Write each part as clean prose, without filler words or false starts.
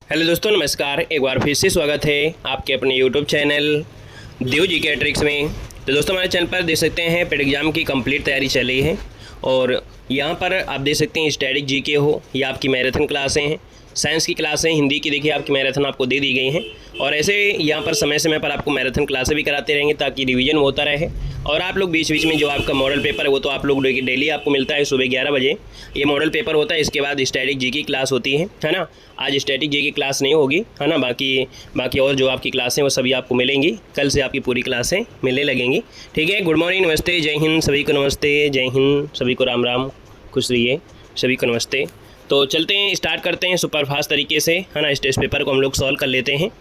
Hello दोस्तों, नमस्कार। एक बार फिर से स्वागत है आपके अपने यूट्यूब चैनल देव जी के ट्रिक्स में। तो दोस्तों, हमारे चैनल पर देख सकते हैं पेड एग्ज़ाम की कंप्लीट तैयारी चल रही है और यहाँ पर आप देख सकते हैं स्टैटिक जीके हो या आपकी मैराथन क्लासें हैं, साइंस की क्लासें, हिंदी की देखिए आपकी मैराथन आपको दे दी गई हैं और ऐसे यहाँ पर समय समय पर आपको मैराथन क्लासें भी कराते रहेंगे ताकि रिवीजन होता रहे। और आप लोग बीच बीच में जो आपका मॉडल पेपर है वो तो आप लोग डेली आपको मिलता है सुबह 11 बजे। ये मॉडल पेपर होता है, इसके बाद स्टैटिक जी की क्लास होती है ना। आज स्टैटिक जी की क्लास नहीं होगी, है ना। बाकी और जो आपकी क्लासें वो सभी आपको मिलेंगी। कल से आपकी पूरी क्लासें मिलने लगेंगी। ठीक है, गुड मॉर्निंग, नमस्ते, जय हिंद सभी को, नमस्ते, जय हिंद सभी को, राम राम, खुश रहिए सभी को, नमस्ते। तो चलते हैं, स्टार्ट करते हैं सुपरफास्ट तरीके से, है ना। इस टेस्ट पेपर को हम लोग सॉल्व कर लेते हैं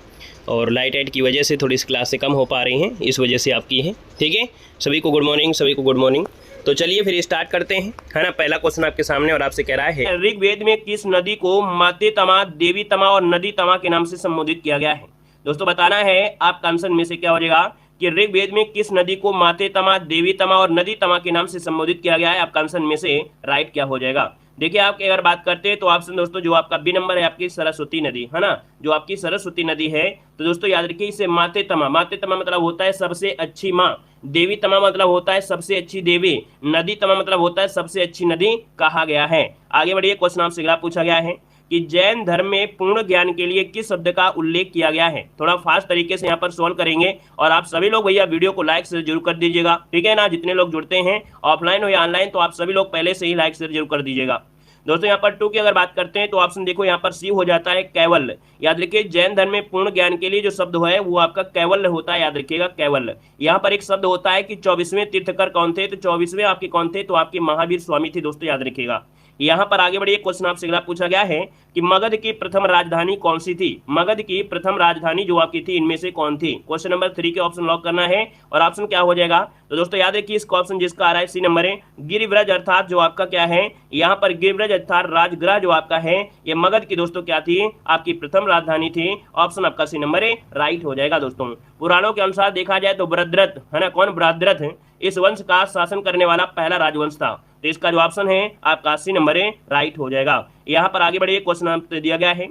और लाइट की वजह से थोड़ी सी क्लासें कम हो पा रही हैं, इस वजह से आपकी है। ठीक है, सभी को गुड मॉर्निंग, सभी को गुड मॉर्निंग। तो चलिए फिर स्टार्ट करते हैं, है ना। पहला क्वेश्चन आपके सामने और आपसे कह रहा है, ऋग्वेद में किस नदी को माते तमा, देवी तमा और नदी तमा के नाम से संबोधित किया गया है। दोस्तों बताना है आपका आंसर में से क्या हो जाएगा कि ऋग्वेद में किस नदी को माते तमा, देवी तमा और नदी तमा के नाम से संबोधित किया गया है। आपका आंसर में से राइट क्या हो जाएगा। देखिए, आप अगर बात करते हैं तो ऑप्शन दोस्तों जो आपका बी नंबर है आपकी सरस्वती नदी, है ना। जो आपकी सरस्वती नदी है, तो दोस्तों याद रखिए इसे माते तमा मतलब होता है सबसे अच्छी माँ, देवी तमा मतलब होता है सबसे अच्छी देवी, नदी तमा मतलब होता है सबसे अच्छी नदी कहा गया है। आगे बढ़िए, क्वेश्चन आपसे अगला पूछा गया है कि जैन धर्म में पूर्ण ज्ञान के लिए किस शब्द का उल्लेख किया गया है। थोड़ा फास्ट तरीके से यहाँ पर सॉल्व करेंगे और आप सभी लोग भैया वीडियो को लाइक शेयर जरूर कर दीजिएगा। ठीक है ना, जितने लोग जुड़ते हैं ऑफलाइन हो या ऑनलाइन, तो आप सभी लोग पहले से ही लाइक शेयर जरूर कर दीजिएगा। दोस्तों यहाँ पर टू की अगर बात करते हैं तो ऑप्शन देखो यहाँ पर सी हो जाता है कैवल्य। याद रखिए जैन धर्म में पूर्ण ज्ञान के लिए जो शब्द है वो आपका कैवल्य होता है, याद रखिएगा कैवल्य। यहाँ पर एक शब्द होता है कि 24वें तीर्थकर कौन थे, तो 24वें आपके कौन थे, तो आपके महावीर स्वामी थे। दोस्तों याद रखिएगा। यहाँ पर आगे बढ़िए, क्वेश्चन आपसे अगला पूछा गया है कि मगध की प्रथम राजधानी कौन सी थी। मगध की प्रथम राजधानी जो आपकी थी इनमें से कौन थी। क्वेश्चन नंबर 3 के ऑप्शन लॉक करना है और ऑप्शन क्या हो जाएगा। तो दोस्तों याद रखिए इसका ऑप्शन जिसका आ रहा है सी नंबर है गिरिव्रज, अर्थात जो आपका क्या है यहाँ पर गिरिव्रज अर्थात राजगृह जो आपका है ये मगध की दोस्तों क्या थी, आपकी प्रथम राजधानी थी। ऑप्शन आपका सी नंबर है राइट हो जाएगा। दोस्तों पुराणों के अनुसार देखा जाए तो भद्रथ, है ना, कौन भद्रथ है, इस वंश का शासन करने वाला पहला राजवंश था। तो इसका जो ऑप्शन है आपका सी नंबर है राइट हो जाएगा। यहाँ पर आगे बढ़िए, क्वेश्चन आपको दिया गया है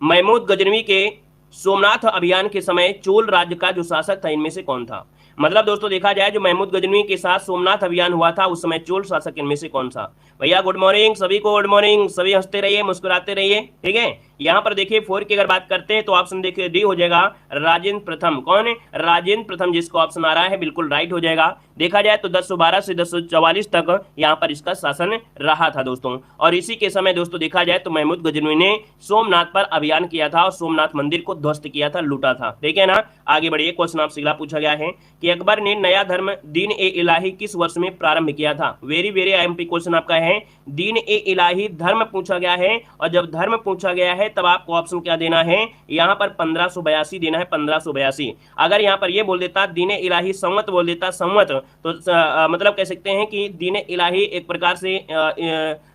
महमूद गजनवी के सोमनाथ अभियान के समय चोल राज्य का जो शासक था इनमें से कौन था। मतलब दोस्तों देखा जाए जो महमूद गजनवी के साथ सोमनाथ अभियान हुआ था उस समय चोल शासक इनमें से कौन सा। भैया गुड मॉर्निंग सभी को, गुड मॉर्निंग, सभी हंसते रहिए, मुस्कुराते रहिए। ठीक है, यहाँ पर देखिए 4 की अगर बात करते हैं तो ऑप्शन देखिए डी हो जाएगा राजेंद्र प्रथम। कौन है, राजेंद्र प्रथम, जिसको ऑप्शन आ रहा है बिल्कुल राइट हो जाएगा। देखा जाए तो 1012 से 1044 तक यहाँ पर इसका शासन रहा था दोस्तों। और इसी के समय दोस्तों देखा जाए तो महमूद गजनवी ने सोमनाथ पर अभियान किया था और सोमनाथ मंदिर को ध्वस्त किया था, लूटा था। ठीक है ना। आगे बढ़िए, क्वेश्चन आपसे अगला पूछा गया है कि अकबर ने नया धर्म दीन ए इलाही किस वर्ष में प्रारंभ किया था। वेरी वेरी आईएमपी क्वेश्चन आपका है, दीन ए इलाही धर्म पूछा गया है और जब धर्म पूछा गया है तब आपको ऑप्शन क्या देना है, यहाँ पर 1582 देना है, 1582। अगर यहाँ पर ये बोल देता दीन ए इलाही संवत बोल देता संवत, तो मतलब कह सकते हैं कि दीन ए इलाही एक प्रकार से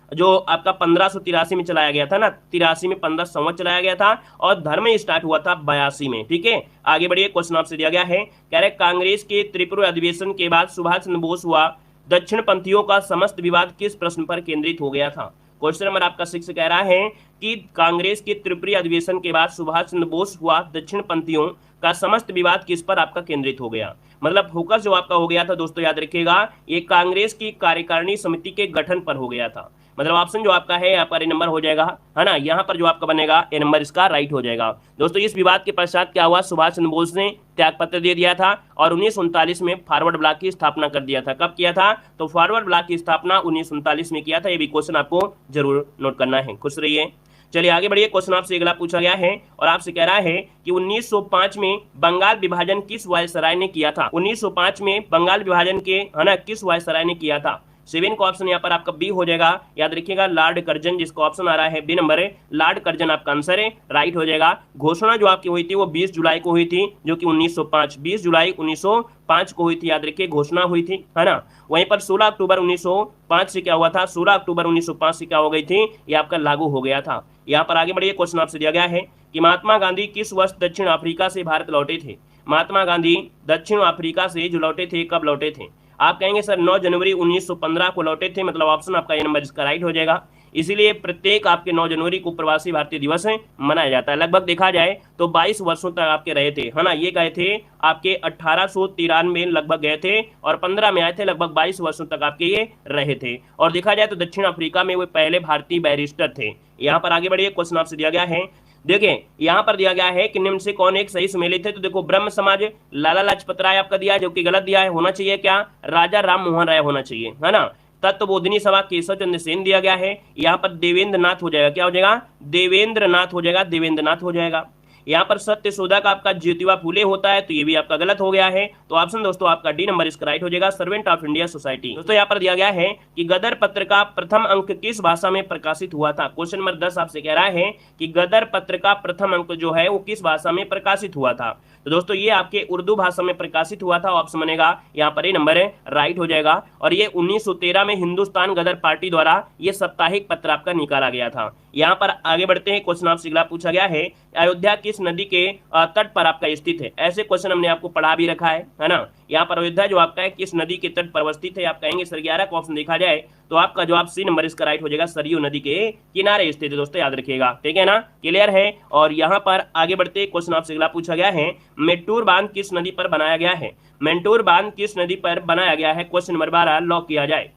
जो आपका 1583 में चलाया गया था ना, 83 में 15 संवत चलाया गया था और धर्म स्टार्ट हुआ था 82 में। ठीक है, आगे बढ़िए, क्वेश्चन आपसे दिया गया है कह रहे कांग्रेस के त्रिपुरा अधिवेशन के बाद सुभाष चंद्र बोस हुआ दक्षिण पंथियों का समस्त विवाद किस प्रश्न पर केंद्रित हो गया था। क्वेश्चन नंबर आपका 6 कह रहा है कि कांग्रेस के त्रिपुरी अधिवेशन के बाद सुभाष चंद्र बोस हुआ दक्षिण पंथियों का समस्त विवाद किस पर आपका केंद्रित हो गया। मतलब फोकस जो आपका हो गया था दोस्तों याद रखिएगा ये कांग्रेस की कार्यकारिणी समिति के गठन पर हो गया था। मतलब ऑप्शन जो आपका है आपका ए नंबर हो जाएगा, है ना। यहाँ पर जो आपका बनेगा ए नंबर इसका राइट हो जाएगा। दोस्तों इस विवाद के पश्चात क्या हुआ, सुभाष चंद्र बोस ने त्यागपत्र दे दिया था और 1939 में फॉरवर्ड ब्लॉक की स्थापना कर दिया था। कब किया था, तो फॉरवर्ड ब्लॉक की स्थापना 1939 में किया था। ये भी क्वेश्चन आपको जरूर नोट करना है। खुश रहिए। चलिए आगे बढ़िए, क्वेश्चन आपसे अगला पूछा गया है और आपसे कह रहा है कि 1905 में बंगाल विभाजन किस वायसराय ने किया था। 1905 में बंगाल विभाजन के, है ना, किस वायसराय ने किया था। 7 का ऑप्शन यहाँ पर आपका बी हो जाएगा। याद रखिएगा लॉर्ड कर्जन, जिसका ऑप्शन आ रहा है बी नंबर है, लॉर्ड कर्जन आपका आंसर है, राइट हो जाएगा। घोषणा जो आपकी हुई थी वो 20 जुलाई को हुई थी, जो कि 1905, 20 जुलाई 1905 को हुई थी। याद रखिए घोषणा हुई थी, है ना। वहीं पर 16 अक्टूबर 1905 से क्या हुआ था, 16 अक्टूबर 1905 से क्या हो गई थी, ये आपका लागू हो गया था। यहाँ पर आगे बढ़िए, क्वेश्चन आपसे दिया गया है कि महात्मा गांधी किस वर्ष दक्षिण अफ्रीका से भारत लौटे थे। महात्मा गांधी दक्षिण अफ्रीका से जो लौटे थे, कब लौटे थे। आप कहेंगे सर 9 जनवरी 1915 को लौटे थे, मतलब ऑप्शन आपका ए नंबर इसका राइट हो जाएगा। इसीलिए प्रत्येक आपके 9 जनवरी को प्रवासी भारतीय दिवस मनाया जाता है। लगभग देखा जाए तो 22 वर्षों तक आपके रहे थे, है ना। ये गए थे आपके 1893 में लगभग गए थे और 15 में आए थे, लगभग 22 वर्षों तक आपके ये रहे थे। और देखा जाए तो दक्षिण अफ्रीका में वो पहले भारतीय बैरिस्टर थे। यहाँ पर आगे बढ़िए, क्वेश्चन आपसे दिया गया है, देखिए यहाँ पर दिया गया है कि निम्न से कौन एक सही सुमेलित है। तो देखो ब्रह्म समाज लाला लाजपत राय आपका दिया है, जो कि गलत दिया है। होना चाहिए क्या, राजा राम मोहन राय होना चाहिए, है ना। तत्वबोधिनी सभा केशव चंद्र सेन दिया गया है। यहाँ पर देवेंद्र नाथ हो जाएगा, क्या हो जाएगा, देवेंद्र नाथ हो जाएगा, देवेंद्र नाथ हो जाएगा। यहाँ पर सत्य शोधक आपका ज्योतिबा फूले होता है, तो ये भी आपका गलत हो गया है। तो ऑप्शन दोस्तों आपका डी नंबर इसका राइट हो जाएगा, सर्वेंट ऑफ इंडिया सोसाइटी। दोस्तों यहाँ पर दिया गया है कि गदर पत्र का प्रथम अंक किस भाषा में प्रकाशित हुआ था। क्वेश्चन नंबर 10 आपसे कह रहा है कि गदर पत्र का प्रथम अंक जो है वो किस भाषा में प्रकाशित हुआ था। तो दोस्तों ये आपके उर्दू भाषा में प्रकाशित हुआ था। ऑप्शन बनेगा यहाँ पर ये नंबर राइट हो जाएगा। और ये 1913 में हिंदुस्तान गदर पार्टी द्वारा ये साप्ताहिक पत्र आपका निकाला गया था। यहाँ पर आगे बढ़ते हैं, क्वेश्चन आपसे अगला पूछा गया है, अयोध्या किस नदी के तट पर आपका स्थित है। ऐसे क्वेश्चन हमने आपको पढ़ा भी रखा है ना। यहाँ पर अयोध्या जो आपका है किस नदी के तट पर अवस्थित है। आप कहेंगे सर 11 का ऑप्शन देखा जाए तो आपका जवाब सी नंबर इसका राइट हो जाएगा, सरयू नदी के किनारे स्थित है। दोस्तों याद रखिएगा, ठीक है ना, क्लियर है। और यहाँ पर आगे बढ़ते क्वेश्चन आपसे अगला पूछा गया है, मेट्टूर बांध किस नदी पर बनाया गया है। मेट्टूर बांध किस नदी पर बनाया गया है, क्वेश्चन नंबर 12 लॉक किया जाए।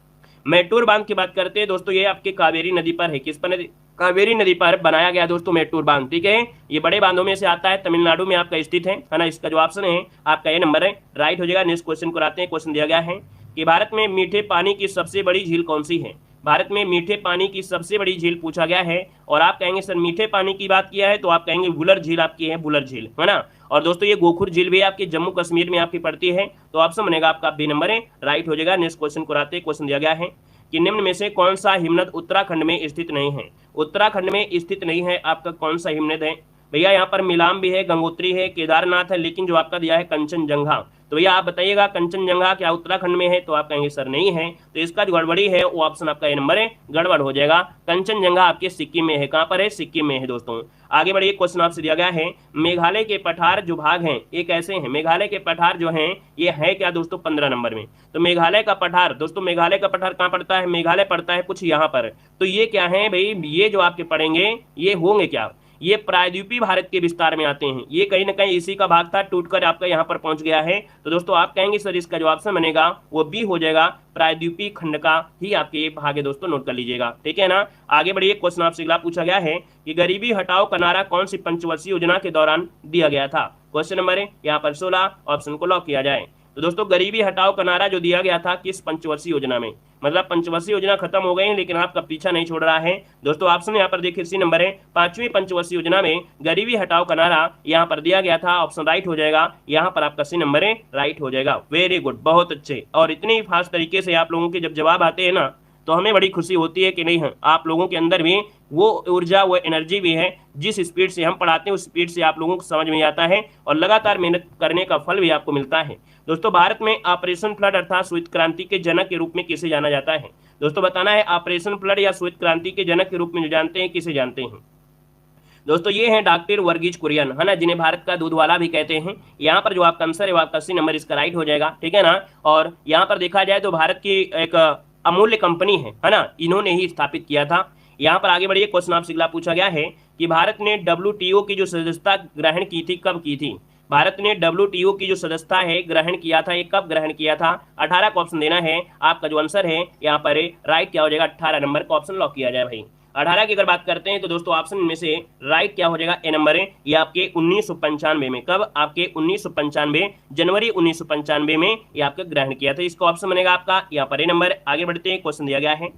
मेट्टूर बांध की बात करते हैं दोस्तों, ये आपके कावेरी नदी पर है। किस पर नदी, कावेरी नदी पर बनाया गया दोस्तों मेट्टूर बांध, ठीक है। ये बड़े बांधों में से आता है, तमिलनाडु में आपका स्थित है ना। इसका जो ऑप्शन है आपका ये नंबर है राइट हो जाएगा। नेक्स्ट क्वेश्चन को आते हैं। क्वेश्चन दिया गया है कि भारत में मीठे पानी की सबसे बड़ी झील कौन सी है। भारत में मीठे पानी की सबसे बड़ी झील पूछा गया है। और आप कहेंगे सर मीठे पानी की बात किया है तो आप कहेंगे वुलर झील आपकी है, वुलर झील, है ना। और दोस्तों ये गोखुर झील भी आपके जम्मू कश्मीर में आपकी पड़ती है। तो ऑप्शन बनेगा आपका बी नंबर है राइट हो जाएगा। नेक्स्ट क्वेश्चन को आते हैं। क्वेश्चन दिया गया है कि निम्न में से कौन सा हिमनद उत्तराखंड में स्थित नहीं है। उत्तराखंड में स्थित नहीं है आपका कौन सा हिमनद है भैया। यहाँ पर मिलाम भी है, गंगोत्री है, केदारनाथ है, लेकिन जो आपका दिया है कंचनजंगा। तो भैया आप बताइएगा कंचनजंगा क्या उत्तराखंड में है। तो आप कहेंगे सर नहीं है। तो इसका जो गड़बड़ी है वो ऑप्शन आपका ये नंबर है गड़बड़ हो जाएगा। कंचनजंगा आपके सिक्किम में है। कहाँ पर है, सिक्किम में है। दोस्तों आगे बढ़िए, क्वेश्चन आपसे दिया गया है, मेघालय के पठार जो भाग हैं ये कैसे हैं। मेघालय के पठार जो हैं ये है क्या दोस्तों 15 नंबर में। तो मेघालय का पठार दोस्तों, मेघालय का पठार कहाँ पड़ता है, मेघालय पड़ता है कुछ यहाँ पर। तो ये क्या है भाई, ये जो आपके पढ़ेंगे ये होंगे क्या, ये प्रायद्वीपीय भारत के विस्तार में आते हैं। ये कहीं ना कहीं इसी का भाग था, टूटकर आपका यहाँ पर पहुंच गया है। तो दोस्तों आप कहेंगे सर इसका जो ऑप्शन बनेगा वो बी हो जाएगा, प्रायद्वीपीय खंड का ही आपके ये भाग है। दोस्तों नोट कर लीजिएगा, ठीक है ना। आगे बढ़िए, क्वेश्चन आपसे अगला पूछा गया है कि गरीबी हटाओ का नारा कौन सी पंचवर्षीय योजना के दौरान दिया गया था। क्वेश्चन नंबर है यहाँ पर 16, ऑप्शन को लॉक किया जाए। तो दोस्तों गरीबी हटाओ का नारा जो दिया गया था किस पंचवर्षीय योजना में, मतलब पंचवर्षीय योजना खत्म हो गई है लेकिन आपका पीछा नहीं छोड़ रहा है। दोस्तों ऑप्शन यहाँ पर देखिए सी नंबर है, 5वीं पंचवर्षीय योजना में गरीबी हटाओ का नारा यहाँ पर दिया गया था। ऑप्शन राइट हो जाएगा, यहाँ पर आपका सी नंबर है राइट हो जाएगा। वेरी गुड, बहुत अच्छे। और इतनी फास्ट तरीके से आप लोगों के जब जवाब आते हैं ना तो हमें बड़ी खुशी होती है कि नहीं है आप लोगों के अंदर भी वो ऊर्जा वो एनर्जी भी है। जिस स्पीड से हम पढ़ाते हैं उस स्पीड से आप लोगों को समझ में आता है और लगातार मेहनत करने का फल भी आपको मिलता है। दोस्तों भारत में ऑपरेशन फ्लड अर्थात श्वेत क्रांति के जनक के रूप में किसे जाना जाता है। दोस्तों बताना है ऑपरेशन फ्लड या श्वेत क्रांति के जनक के रूप में जो जानते हैं किसे जानते हैं। दोस्तों ये हैं डॉक्टर वर्गीज कुरियन, है ना, जिन्हें भारत का दूध वाला भी कहते हैं। यहाँ पर जो आपका आंसर है वो आपका सी नंबर इसका राइट हो जाएगा, ठीक है ना। और यहाँ पर देखा जाए तो भारत की एक अमूल्य कंपनी है ना, इन्होंने ही स्थापित किया था। यहाँ पर आगे बढ़िए, क्वेश्चन आपसे अगला पूछा गया है कि भारत ने WTO की जो सदस्यता ग्रहण की थी कब की थी। भारत ने WTO की जो सदस्यता है ग्रहण किया था, ये कब ग्रहण किया था। 18 का ऑप्शन देना है। आपका जो आंसर है यहाँ पर राइट क्या हो जाएगा, 18 नंबर का ऑप्शन लॉक किया जाए भाई। 18 की अगर बात करते हैं तो दोस्तों ऑप्शन में से राइट क्या हो जाएगा, ए नंबर है। ये आपके 1995 में, कब, आपके 1995 जनवरी 1995 में ये आपका ग्रहण किया था। इसका ऑप्शन बनेगा आपका यहाँ पर ए नंबर। आगे बढ़ते हैं, क्वेश्चन दिया गया है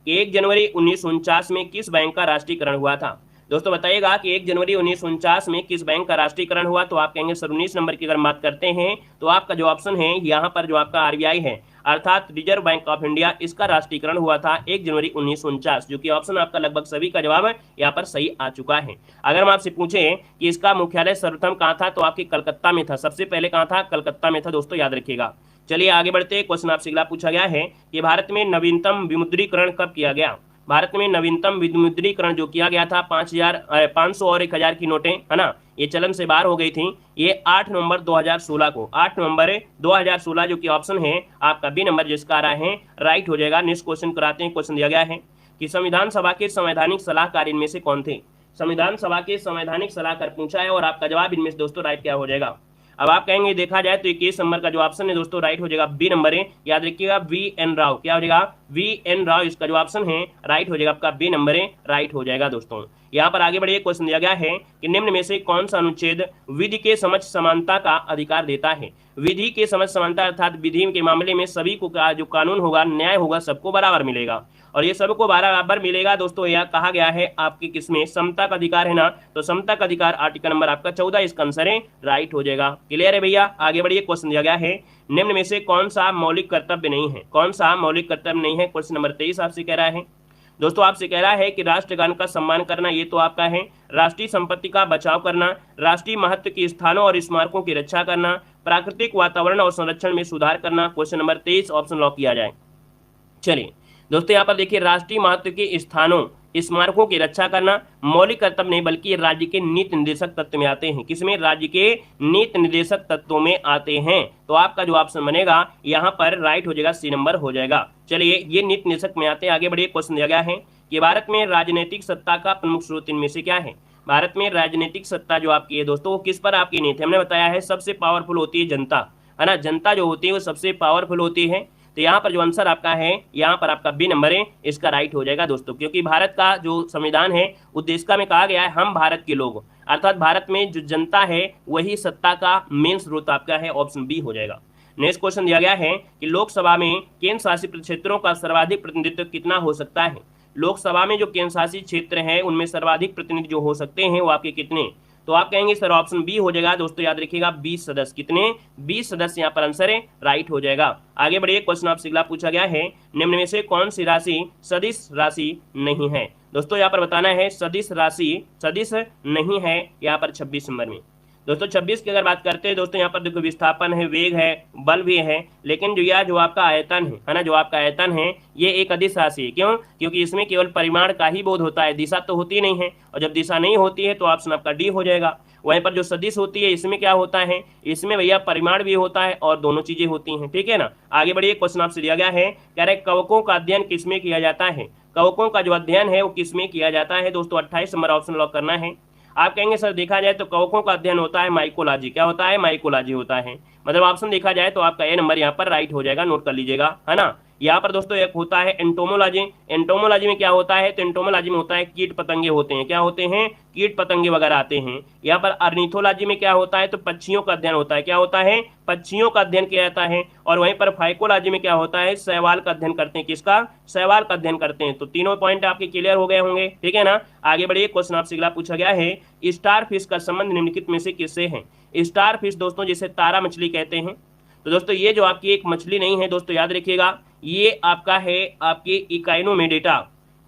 कि 1 जनवरी 1949 में किस बैंक का राष्ट्रीयकरण हुआ था। दोस्तों बताइएगा कि 1 जनवरी 1949 में किस बैंक का राष्ट्रीयकरण हुआ। तो आप कहेंगे सर 19 नंबर की अगर बात करते हैं तो आपका जो ऑप्शन है यहाँ पर जो आपका RBI है अर्थात रिजर्व बैंक ऑफ इंडिया, इसका राष्ट्रीयकरण हुआ था 1 जनवरी 1949, जो कि ऑप्शन आपका लगभग सभी का जवाब यहाँ पर सही आ चुका है। अगर हम आपसे पूछें कि इसका मुख्यालय सर्वप्रथम कहाँ था तो आपके कलकत्ता में था। सबसे पहले कहाँ था, कलकत्ता में था। दोस्तों याद रखिएगा। चलिए आगे बढ़ते हैं, क्वेश्चन आपसे अगला पूछा गया है कि भारत में नवीनतम विमुद्रीकरण कब किया गया। भारत में नवीनतम विमुद्रीकरण जो किया गया था 500 और 1000 की नोटें, है ना, ये चलन से बाहर हो गई थी। ये 8 नवंबर 2016 को, 8 नवंबर 2016 जो कि ऑप्शन है आपका बी नंबर जिसका आ रहा है राइट हो जाएगा। नेक्स्ट क्वेश्चन कराते हैं। क्वेश्चन दिया गया है कि संविधान सभा के संवैधानिक सलाहकार इनमें से कौन थे। संविधान सभा के संवैधानिक सलाहकार पूछा है और आपका जवाब इनमें से दोस्तों राइट क्या हो जाएगा। अब आप कहेंगे देखा जाए तो 21 नंबर का जो ऑप्शन है दोस्तों राइट हो जाएगा बी नंबर है। याद रखिएगा VN राव, क्या हो जाएगा VN राव, इसका जो ऑप्शन है राइट हो जाएगा आपका बी नंबर है, राइट हो जाएगा दोस्तों। यहाँ पर आगे बढ़िए, क्वेश्चन दिया गया है कि निम्न में से कौन सा अनुच्छेद विधि के समझ समानता का अधिकार देता है। विधि के समझ समानता अर्थात विधि के मामले में सभी को जो कानून होगा, न्याय होगा, सबको बराबर मिलेगा और ये सबको बराबर मिलेगा दोस्तों। यह कहा गया है आपके किसमें, समता का अधिकार है ना, तो समता का अधिकार आर्टिकल नंबर आपका 14, इसका आंसर है राइट हो जाएगा। क्लियर है भैया। आगे बढ़िए, क्वेश्चन दिया गया है निम्न में से कौन सा मौलिक कर्तव्य नहीं है। कौन सा मौलिक कर्तव्य नहीं है, क्वेश्चन नंबर 23 आपसे कह रहा है दोस्तों। आपसे कह रहा है कि राष्ट्रगान का सम्मान करना, ये तो आपका है। राष्ट्रीय संपत्ति का बचाव करना, राष्ट्रीय महत्व के स्थानों और स्मारकों की रक्षा करना, प्राकृतिक वातावरण और संरक्षण में सुधार करना। क्वेश्चन नंबर 23 ऑप्शन लॉक किया जाए। चलिए दोस्तों, यहाँ पर देखिए राष्ट्रीय महत्व के स्थानों स्मारकों की रक्षा करना मौलिक कर्तव्य नहीं बल्कि राज्य के नीति निर्देशक तत्व में आते हैं। किसमें, राज्य के नीति निर्देशक तत्वों में आते हैं। तो आपका जो ऑप्शन बनेगा यहाँ पर राइट हो जाएगा, सी नंबर हो जाएगा। चलिए, ये नीति निर्देशक में आते हैं। आगे बढ़िए, क्वेश्चन दिया गया है कि भारत में राजनीतिक सत्ता का प्रमुख स्रोत इनमें से क्या है। भारत में राजनीतिक सत्ता जो आपकी है दोस्तों, वो किस पर आपकी नहीं थी। हमने बताया है सबसे पावरफुल होती है जनता, है ना। जनता जो होती है वो सबसे पावरफुल होती है। तो यहाँ पर जो आंसर आपका है, यहाँ पर आपका बी नंबर है, इसका राइट हो जाएगा दोस्तों। क्योंकि भारत का जो संविधान है उद्देशिका में कहा गया है हम भारत के लोग, अर्थात भारत में जो जनता है वही सत्ता का मेन स्रोत आपका है, ऑप्शन बी हो जाएगा। नेक्स्ट क्वेश्चन दिया गया है कि लोकसभा में केंद्र शासित क्षेत्रों का सर्वाधिक प्रतिनिधित्व कितना हो सकता है। लोकसभा में जो केंद्र शासित क्षेत्र है उनमें सर्वाधिक प्रतिनिधि जो हो सकते हैं वो आपके कितने, तो आप कहेंगे सर ऑप्शन बी हो जाएगा दोस्तों। याद रखिएगा 20 सदस्य, कितने 20 सदस्य यहाँ पर आंसर है, राइट हो जाएगा। आगे बढ़िए, क्वेश्चन आपसे अगला पूछा गया है निम्न में से कौन सी राशि सदिश राशि नहीं है। दोस्तों यहाँ पर बताना है सदिश राशि सदिश नहीं है, यहाँ पर 26 नंबर में। दोस्तों 26 की अगर बात करते हैं दोस्तों, यहाँ पर देखो विस्थापन है, वेग है, बल भी है, लेकिन जो यह जो आपका आयतन है ना, जो आपका आयतन है ये एक अदिश राशि है। क्यों, क्योंकि इसमें केवल परिमाण का ही बोध होता है, दिशा तो होती नहीं है, और जब दिशा नहीं होती है तो ऑप्शन आपका डी हो जाएगा। वहीं पर जो सदिश होती है इसमें क्या होता है, इसमें भैया परिमाण भी होता है और दोनों चीजें होती हैं, ठीक है ना। आगे बढ़िए, क्वेश्चन आपसे दिया गया है, कह रहे कवकों का अध्ययन किसमें किया जाता है। कवकों का जो अध्ययन है वो किसमें किया जाता है दोस्तों, 28 नंबर ऑप्शन लॉक करना है। आप कहेंगे सर देखा जाए तो कवकों का अध्ययन होता है माइकोलॉजी, क्या होता है, माइकोलॉजी होता है। मतलब ऑप्शन देखा जाए तो आपका ए नंबर यहाँ पर राइट हो जाएगा, नोट कर लीजिएगा, है ना। यहाँ पर दोस्तों एक होता है एंटोमोलॉजी। एंटोमोलॉजी में क्या होता है, तो एंटोमोलॉजी में होता है कीट पतंगे होते हैं, क्या होते हैं, कीट पतंगे वगैरह आते हैं। यहाँ पर अर्निथोलॉजी में क्या होता है, तो पक्षियों का अध्ययन होता है, क्या होता है, पक्षियों का अध्ययन किया जाता है। और वहीं पर फाइकोलॉजी में क्या होता है, शैवाल का अध्ययन करते हैं, किसका, शैवाल का अध्ययन करते हैं। तो तीनों पॉइंट आपके क्लियर हो गए होंगे, ठीक है ना। आगे बढ़िए, क्वेश्चन आपसे अगला पूछा गया है, स्टार फिश का संबंध निम्नलिखित में से किससे है। स्टार फिश दोस्तों जिसे तारा मछली कहते हैं। तो दोस्तों ये जो आपकी एक मछली नहीं है दोस्तों, याद रखिएगा ये आपका है आपके इकाइनोमेडेटा,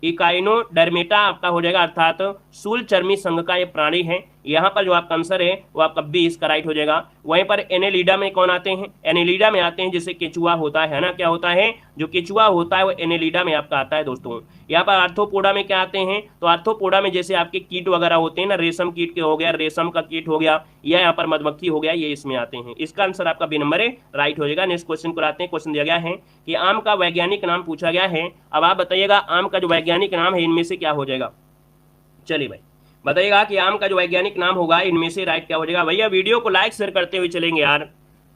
इकाइनोडर्मेटा आपका हो जाएगा, अर्थात शूल चर्मी संघ का ये प्राणी है। यहाँ पर जो आपका आंसर है वो आपका 20 का राइट हो जाएगा। वहीं पर एनेलिडा में कौन आते हैं, एनेलिडा में आते हैं जिसे केचुआ होता है ना, क्या होता है, जो केचुआ होता है वो एनेलिडा में आपका आता है दोस्तों। यहाँ पर आर्थ्रोपोडा में क्या आते हैं, तो आर्थ्रोपोडा में जैसे आपके कीट वगैरह होते हैं ना, रेशम कीट के हो गया, रेशम का कीट हो गया, या यहाँ पर मधुमक्खी हो गया, ये इसमें आते हैं। इसका आंसर आपका बी नंबर है, राइट हो जाएगा। नेक्स्ट क्वेश्चन को आते हैं। क्वेश्चन दिया गया है कि आम का वैज्ञानिक नाम पूछा गया है। अब आप बताइएगा आम का जो वैज्ञानिक नाम है इनमें से क्या हो जाएगा। चलिए भाई बताइएगा कि आम का जो वैज्ञानिक नाम होगा इनमें से राइट क्या हो जाएगा। भैया वीडियो को लाइक शेयर करते हुए चलेंगे यार,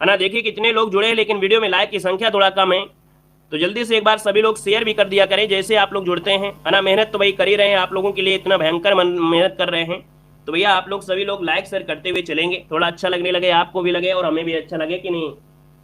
है ना। देखिए कितने लोग जुड़े हैं लेकिन वीडियो में लाइक की संख्या थोड़ा कम है, तो जल्दी से एक बार सभी लोग शेयर भी कर दिया करें जैसे आप लोग जुड़ते हैं, है ना। मेहनत तो भाई कर ही रहे हैं, आप लोगों के लिए इतना भयंकर मेहनत कर रहे हैं, तो भैया आप लोग सभी लोग लाइक शेयर करते हुए चलेंगे, थोड़ा अच्छा लगने लगे, आपको भी लगे और हमें भी अच्छा लगे कि नहीं।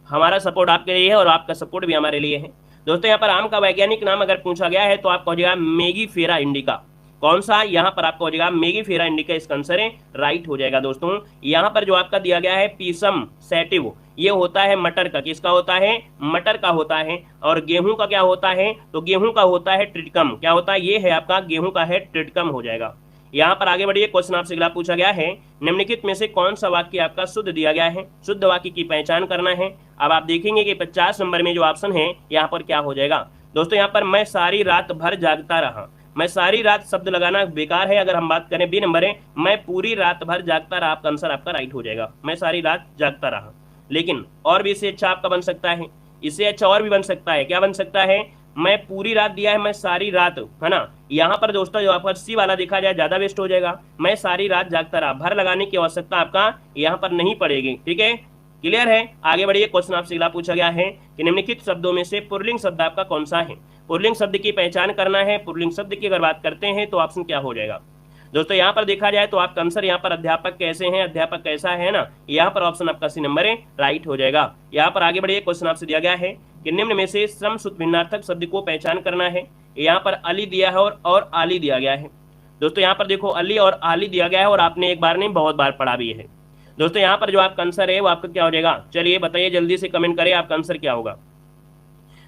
हमारा सपोर्ट आपके लिए है और आपका सपोर्ट भी हमारे लिए है दोस्तों। यहाँ पर आम का वैज्ञानिक नाम अगर पूछा गया है तो आपका हो जाएगा मेगीफेरा इंडिका। कौन सा, यहाँ पर आपका हो जाएगा मेगीफेरा इंडिका, इसका आंसर है, राइट हो जाएगा दोस्तों। यहाँ पर जो आपका दिया गया है पीसम सैटिव, ये होता है मटर का, किसका होता है, मटर का होता है। और गेहूं का क्या होता है, तो गेहूं का होता है ट्रिटिकम, क्या होता है, ये है आपका गेहूं का है ट्रिटिकम हो जाएगा। यहाँ पर आगे बढ़िए, क्वेश्चन आपसे अगला पूछा गया है, निम्नलिखित में से कौन सा वाक्य आपका शुद्ध दिया गया है, शुद्ध वाक्य की पहचान करना है। अब आप देखेंगे कि 50 नंबर में जो ऑप्शन है यहाँ पर क्या हो जाएगा दोस्तों। यहाँ पर मैं सारी रात भर जागता रहा, मैं सारी रात शब्द लगाना बेकार है। अगर हम बात करें बी नंबर है, मैं पूरी रात भर जागता रहा, आपका आंसर आपका राइट हो जाएगा, मैं सारी रात जागता रहा। लेकिन और भी इससे अच्छा आपका बन सकता है, इससे अच्छा और भी बन सकता है, क्या बन सकता है, मैं पूरी रात दिया है, मैं सारी रात, है ना। यहाँ पर दोस्तों जो आपका सी वाला देखा जाए ज्यादा बेस्ट हो जाएगा, मैं सारी रात जागता रहा। भर लगाने की आवश्यकता आपका यहाँ पर नहीं पड़ेगी, ठीक है। क्लियर है। आगे बढ़िए, क्वेश्चन आपसे अगला पूछा गया है कि निम्नलिखित शब्दों में से पुल्लिंग शब्द आपका कौन सा है। पुल्लिंग शब्द की पहचान करना है। पुल्लिंग शब्द की अगर बात करते हैं तो ऑप्शन क्या हो जाएगा दोस्तों। यहाँ पर देखा जाए तो आपका आंसर यहाँ पर अध्यापक कैसे हैं, अध्यापक कैसा है ना, यहाँ पर ऑप्शन आपका सी नंबर है, राइट हो जाएगा। यहाँ पर आगे बढ़िए, क्वेश्चन आपसे दिया गया है कि निम्न में से श्रम सूत्र भिन्नार्थक शब्द को पहचान करना है। यहाँ पर अली दिया है और आली दिया गया है दोस्तों। यहाँ पर देखो अली और आली दिया गया है और आपने एक बार नहीं बहुत बार पढ़ा भी है दोस्तों। यहाँ पर जो आपका आंसर है वो आपका क्या हो जाएगा, चलिए बताइए जल्दी से कमेंट करें आपका आंसर क्या होगा।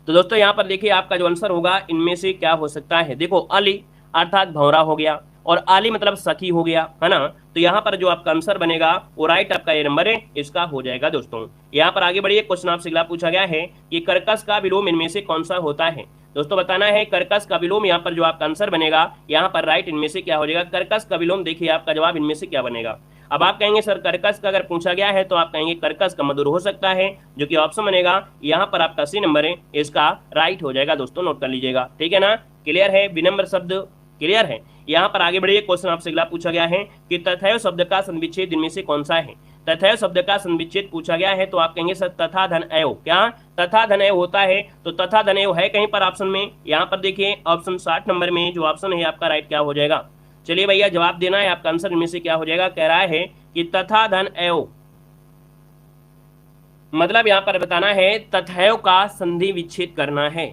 तो दोस्तों यहाँ पर देखिए आपका जो आंसर होगा इनमें से क्या हो सकता है। देखो अली अर्थात भौरा हो गया और आली मतलब सखी हो गया, है ना। तो यहाँ पर जो आपका आंसर बनेगा वो राइट आपका ये नंबर है, इसका हो जाएगा दोस्तों। यहाँ पर आगे बढ़िए, क्वेश्चन आपसे अगला पूछा गया है कि कर्कश का विलोम इनमें से कौन सा होता है। दोस्तों बताना है कर्कश का विलोम, यहाँ पर जो आपका आंसर बनेगा यहाँ पर राइट इनमें से क्या हो जाएगा, कर्कश का विलोम। देखिए आपका जवाब इनमें से क्या बनेगा। अब आप कहेंगे सर कर्कश का अगर पूछा गया है तो आप कहेंगे कर्कश का मधुर हो सकता है, जो कि ऑप्शन बनेगा यहाँ पर आपका सी नंबर है, इसका राइट हो जाएगा दोस्तों, नोट कर लीजिएगा, ठीक है ना। क्लियर है, विनम्र शब्द क्लियर है। यहाँ पर आगे बढ़िए, क्वेश्चन आपसे अगला पूछा गया है कि तथैव शब्द का संविच्छेद इनमें से कौन सा है। तथैव शब्द का संविच्छेद पूछा गया है तो आप कहेंगे सर तथा धन एव, क्या तथा धन एव होता है। तो तथा धन एव है कहीं पर ऑप्शन में, यहाँ पर देखिए ऑप्शन 60 नंबर में जो ऑप्शन है आपका राइट क्या हो जाएगा। चलिए भैया जवाब देना है, आपका आंसर इनमें से क्या हो जाएगा। कह रहा है कि तथा धन एव, मतलब यहाँ पर बताना है तथैव का संधि विच्छेद करना है,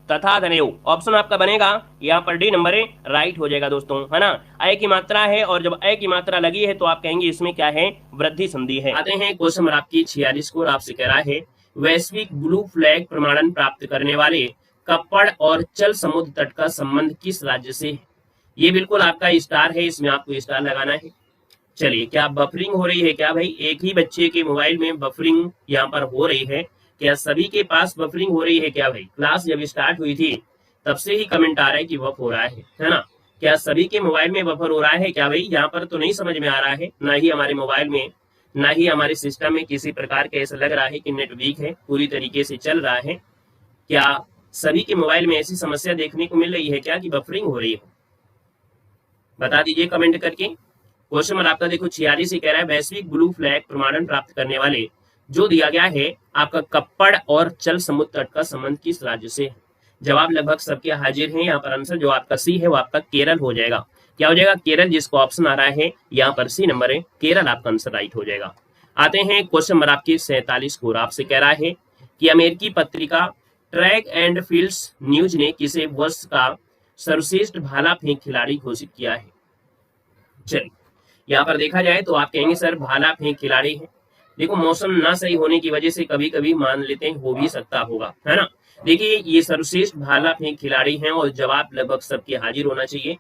तथा धनेव। ऑप्शन आपका बनेगा यहाँ पर डी नंबर है, राइट हो जाएगा दोस्तों, है ना। अय की मात्रा है और जब अय की मात्रा लगी है तो आप कहेंगे इसमें क्या है, वृद्धि संधि है। आते हैं क्वेश्चन नंबर आपकी 46 को, आपसे कह रहा है वैश्विक ब्लू फ्लैग प्रमाणन प्राप्त करने वाले कप्पड़ और चल समुद्र तट का संबंध किस राज्य से है। ये बिल्कुल आपका स्टार है, इसमें आपको स्टार लगाना है। चलिए, क्या बफरिंग हो रही है क्या भाई, एक ही बच्चे के मोबाइल में बफरिंग यहाँ पर हो रही है क्या, सभी के पास बफरिंग हो रही है क्या भाई। क्लास जब स्टार्ट हुई थी तब से ही कमेंट आ रहा है कि बफ हो रहा है ना। क्या सभी के मोबाइल में बफर हो रहा है क्या भाई, यहाँ पर तो नहीं समझ में आ रहा है, ना ही हमारे मोबाइल में ना ही हमारे सिस्टम में किसी प्रकार का ऐसा लग रहा है कि नेट वीक है, पूरी तरीके से चल रहा है। क्या सभी के मोबाइल में ऐसी समस्या देखने को मिल रही है क्या कि बफरिंग हो रही है, बता दीजिए कमेंट करके। क्वेश्चन नंबर आपका देखो 46 ही कह रहा है वैश्विक ब्लू फ्लैग प्रमाणन प्राप्त करने वाले जो दिया गया है आपका कप्पड़ और चल समुद्र तट का संबंध किस राज्य से है। जवाब लगभग सबके हाजिर हैं, यहाँ पर आंसर जो आपका सी है वो आपका केरल हो जाएगा। क्या हो जाएगा, केरल, जिसको ऑप्शन आ रहा है यहाँ पर सी नंबर है, केरल आपका आंसर राइट हो जाएगा। आते हैं क्वेश्चन नंबर आपकी 47 को, आपसे कह रहा है कि अमेरिकी पत्रिका ट्रैक एंड फील्ड्स न्यूज ने किसे वर्ष का सर्वश्रेष्ठ भाला फेंक खिलाड़ी घोषित किया है। चलिए, यहाँ पर देखा जाए तो आप कहेंगे सर भाला फेंक खिलाड़ी है। देखो मौसम ना सही होने की वजह से कभी कभी मान लेते हैं हो भी सकता होगा, है ना। देखिए ये सर्वश्रेष्ठ भाला फेंक खिलाड़ी हैं और जवाब लगभग सबके हाजिर होना चाहिए।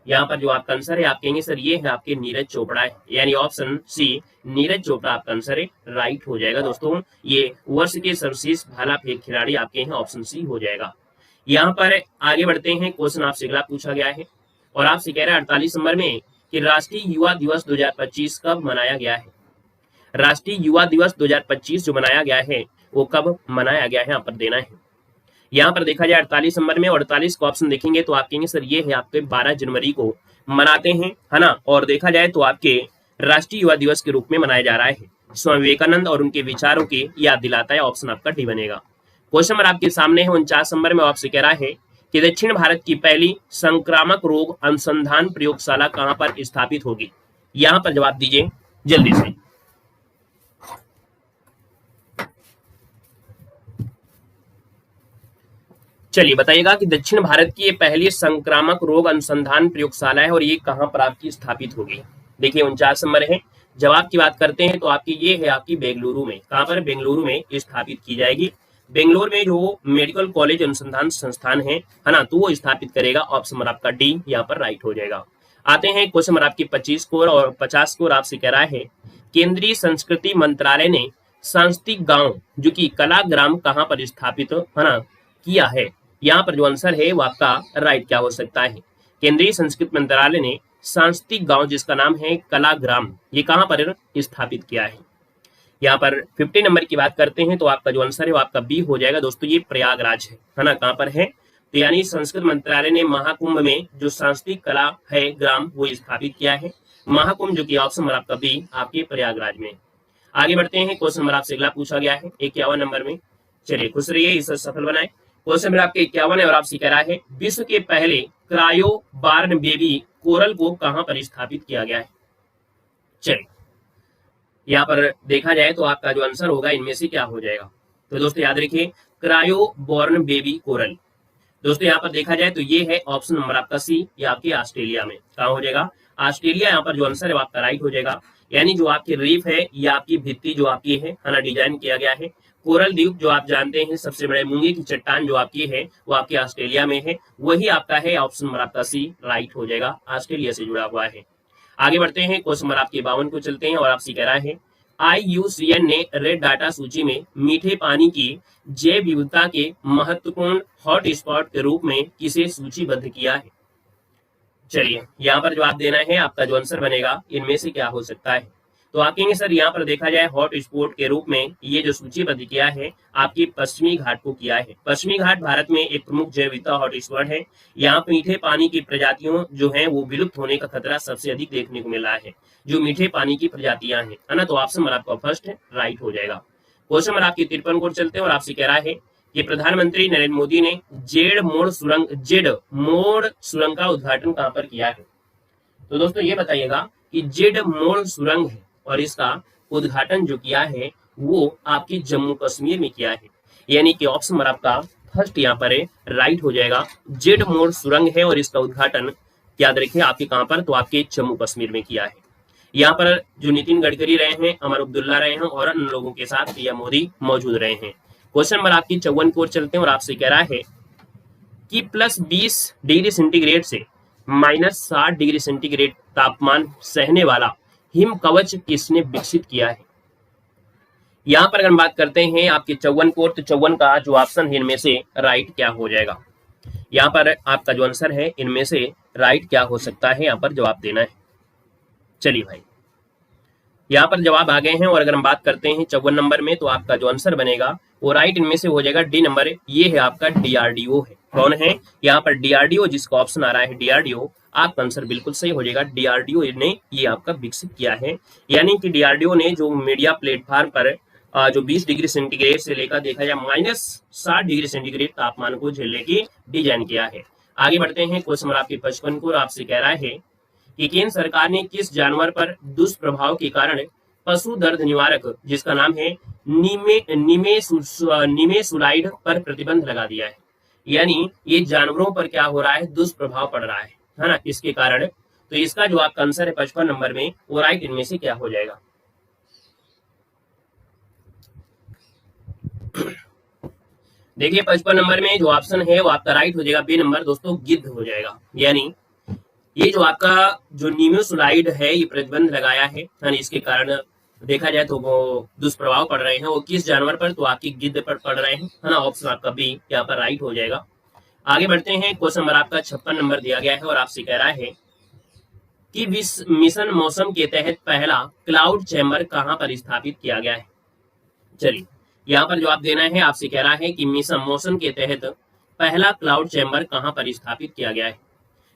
यहाँ पर जो आपका आंसर है आप कहेंगे सर ये है आपके नीरज चोपड़ा है, यानी ऑप्शन सी नीरज चोपड़ा आपका आंसर है, राइट हो जाएगा दोस्तों। ये वर्ष के सर्वश्रेष्ठ भाला फेंक खिलाड़ी आपके हैं, ऑप्शन सी हो जाएगा। यहाँ पर आगे बढ़ते हैं, क्वेश्चन आपसे अगला पूछा गया है और आपसे कह रहा है 48 नंबर में कि राष्ट्रीय युवा दिवस 2025 कब मनाया गया है। राष्ट्रीय युवा दिवस 2025 जो मनाया गया है वो कब मनाया गया है, यहाँ पर देना है। यहाँ पर देखा जाए 48 नंबर में, 48 का ऑप्शन देखेंगे तो आप कहेंगे सर ये है आपके 12 जनवरी को मनाते हैं, है ना। और देखा जाए तो आपके राष्ट्रीय युवा दिवस के रूप में मनाया जा रहा है, स्वामी विवेकानंद और उनके विचारों की याद दिलाता है, ऑप्शन आपका डी बनेगा। क्वेश्चन नंबर आपके सामने है 49 नंबर में, आपसे कह रहा है कि दक्षिण भारत की पहली संक्रामक रोग अनुसंधान प्रयोगशाला कहां पर स्थापित होगी। यहां पर जवाब दीजिए जल्दी से। चलिए बताइएगा कि दक्षिण भारत की ये पहली संक्रामक रोग अनुसंधान प्रयोगशाला है और ये कहां पर आपकी स्थापित होगी। देखिए 49 नंबर है, जवाब की बात करते हैं तो आपकी ये है आपकी बेंगलुरु में, कहां पर, बेंगलुरु में स्थापित की जाएगी। बेंगलोर में जो मेडिकल कॉलेज अनुसंधान संस्थान है ना, तो वो स्थापित करेगा, ऑप्शन नंबर आपका डी यहाँ पर राइट हो जाएगा। आते हैं क्वेश्चन नंबर आपकी 25 को और 50 को, आपसे कह रहा है केंद्रीय संस्कृति मंत्रालय ने सांस्कृतिक गांव जो कि कलाग्राम कहाँ पर स्थापित है ना किया है। यहाँ पर जो आंसर है वो आपका राइट क्या हो सकता है, केंद्रीय संस्कृति मंत्रालय ने सांस्कृतिक गांव जिसका नाम है कलाग्राम, ये कहाँ पर स्थापित किया है। यहाँ पर 50 नंबर की बात करते हैं तो आपका जो आंसर है वो आपका बी हो जाएगा दोस्तों, ये प्रयागराज है ना, कहाँ पर है, तो यानी संस्कृत मंत्रालय ने महाकुंभ में जो सांस्कृतिक कला है ग्राम वो स्थापित किया है, महाकुंभ, जो कि ऑप्शन नंबर आपका बी आपके प्रयागराज में। आगे बढ़ते हैं, क्वेश्चन नंबर आपसे अगला पूछा गया है 51 नंबर में। चलिए खुश रहिए, इसे सफल बनाए। क्वेश्चन नंबर आपके 51 है और आपसे कह रहा है विश्व के पहले क्रायो बार्न बेबी कोरल को कहां पर स्थापित किया गया है। चलिए यहाँ पर देखा जाए तो आपका जो आंसर होगा इनमें से क्या हो जाएगा, तो दोस्तों याद रखिए क्रायो बॉर्न बेबी कोरल। दोस्तों यहाँ पर देखा जाए तो ये है ऑप्शन नंबर आपका सी, ये आपके ऑस्ट्रेलिया में कहा हो जाएगा, ऑस्ट्रेलिया। यहाँ पर जो आंसर है वो आपका राइट हो जाएगा, यानी जो आपकी रीफ है या आपकी भित्ति जो आपकी है ना, डिजाइन किया गया है। कोरल द्वीप जो आप जानते हैं सबसे बड़े मूंगे की चट्टान जो आपकी है वो आपके ऑस्ट्रेलिया में है, वही आपका है ऑप्शन नंबर आपका सी राइट हो जाएगा, ऑस्ट्रेलिया से जुड़ा हुआ है। आगे बढ़ते हैं, क्वेश्चन नंबर आपके 52 को चलते हैं और आपसे कह रहा है IUCN ने रेड डाटा सूची में मीठे पानी की जैव विविधता के महत्वपूर्ण हॉट स्पॉट के रूप में किसे सूचीबद्ध किया है। चलिए यहाँ पर जो आप देना है आपका जो आंसर बनेगा इनमें से क्या हो सकता है, तो आप कहेंगे सर यहाँ पर देखा जाए हॉट स्पॉट के रूप में ये जो सूचीबद्ध किया है आपकी पश्चिमी घाट को किया है। पश्चिमी घाट भारत में एक प्रमुख जैव विविधता हॉट स्पॉट है, यहाँ मीठे पानी की प्रजातियों जो है वो विलुप्त होने का खतरा सबसे अधिक देखने को मिला है, जो मीठे पानी की प्रजातियां हैं, है ना, तो ऑप्शन नंबर आपका फर्स्ट राइट हो जाएगा। क्वेश्चन नंबर आपकी 53 को चलते हैं और आपसे कह रहा है कि प्रधानमंत्री नरेंद्र मोदी ने जेड मोड़ सुरंग का उद्घाटन कहां पर किया है। तो दोस्तों ये बताइएगा कि जेड मोड़ सुरंग है और इसका उद्घाटन जो किया है वो आपकी जम्मू कश्मीर में किया है, यानी कि ऑप्शन नंबर आपका फर्स्ट यहाँ पर राइट हो जाएगा, जेड मोड़ सुरंग है और इसका उद्घाटन याद रखिए आपके कहां पर, तो आपके जम्मू कश्मीर में किया है। यहाँ पर जो नितिन गडकरी रहे हैं, अमर अब्दुल्ला रहे हैं और अन्य लोगों के साथ पीएम मोदी मौजूद रहे हैं। क्वेश्चन नंबर आपकी 54 की ओर चलते हैं और आपसे कह रहा है कि +20 डिग्री सेंटीग्रेड से -60 डिग्री सेंटीग्रेड तापमान सहने वाला हिम कवच किसने विकसित किया है। यहाँ पर अगर हम बात करते हैं आपके 54 को, तो 54 का जो ऑप्शन है इनमें से राइट क्या हो जाएगा। यहाँ पर आपका जो आंसर है इनमें से राइट क्या हो सकता है, यहाँ पर जवाब देना है। चलिए भाई यहाँ पर जवाब आ गए हैं और अगर हम बात करते हैं 54 नंबर में तो आपका जो आंसर बनेगा वो राइट इनमें से हो जाएगा डी नंबर, ये है आपका DRDO है। कौन है यहाँ पर DRDO, जिसका ऑप्शन आ रहा है DRDO, आपका आंसर बिल्कुल सही हो जाएगा। DRDO ने ये आपका विकसित किया है, यानी कि DRDO ने जो मीडिया प्लेटफॉर्म पर जो 20 डिग्री सेंटीग्रेड से लेकर देखा जाए -60 डिग्री सेंटीग्रेड तापमान को झेलने की डिजाइन किया है। आगे बढ़ते हैं, क्वेश्चन नंबर आपके 55 को आपसे कह रहा है कि केंद्र सरकार ने किस जानवर पर दुष्प्रभाव के कारण पशु दर्द निवारक जिसका नाम है निमेसुलाइड पर प्रतिबंध लगा दिया है, यानी ये जानवरों पर क्या हो रहा है, दुष्प्रभाव पड़ रहा है ना, इसके कारण। तो इसका जो आपका आंसर है 55 नंबर में वो राइट इनमें से क्या हो जाएगा। देखिए 55 नंबर में जो ऑप्शन है वो आपका राइट हो जाएगा बी नंबर, दोस्तों गिद्ध हो जाएगा, यानी ये जो आपका जो निमेसुलाइड है ये प्रतिबंध लगाया है, इसके कारण देखा जाए तो वो दुष्प्रभाव पड़ रहे हैं, वो किस जानवर पर, तो आपकी गिद्ध पर पड़ रहे हैं, है ना, ऑप्शन आपका बी यहाँ पर राइट हो जाएगा। आगे बढ़ते हैं, क्वेश्चन नंबर आपका 56 नंबर दिया गया है और आपसे कह रहा है कि मिशन मौसम के तहत पहला क्लाउड चैम्बर कहां पर स्थापित किया गया है। चलिए यहाँ पर जवाब देना है, आपसे कह रहा है कि मिशन मौसम के तहत पहला क्लाउड चैम्बर कहां पर स्थापित किया गया है।